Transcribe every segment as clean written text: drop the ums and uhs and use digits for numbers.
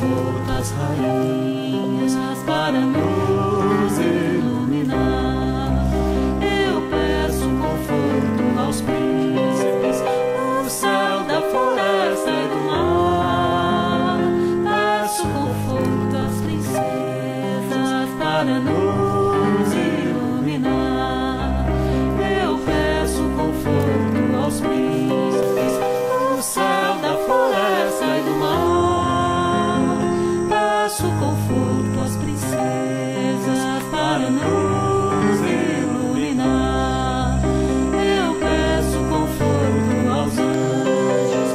conforto às rainhas para nos iluminar. Eu peço conforto aos príncipes no céu da floresta e do mar. Peço conforto às princesas para nos iluminar. Eu peço conforto aos príncipes no céu da floresta e do mar. Peço conforto às princesas para nos iluminar. Eu peço conforto aos anjos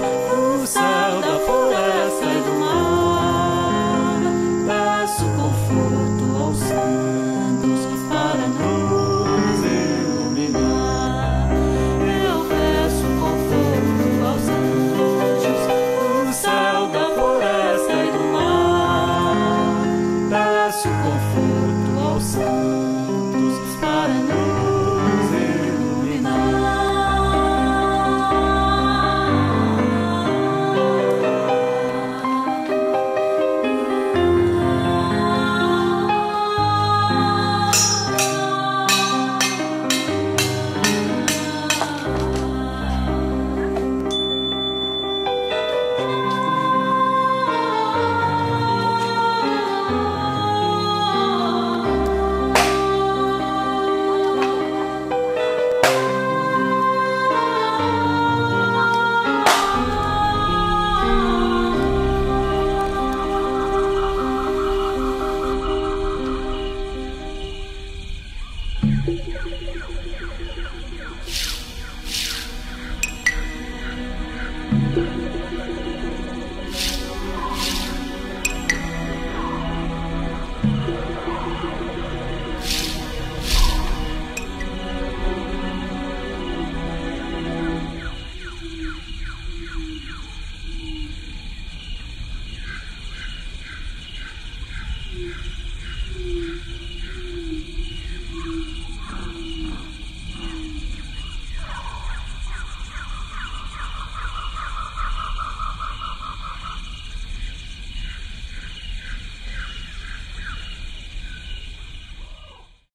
no céu da floresta e do mar. Peço conforto aos santos para nos iluminar. Eu peço conforto aos anjos no céu da floresta e do mar. Peço conforto aos santos para nos iluminar.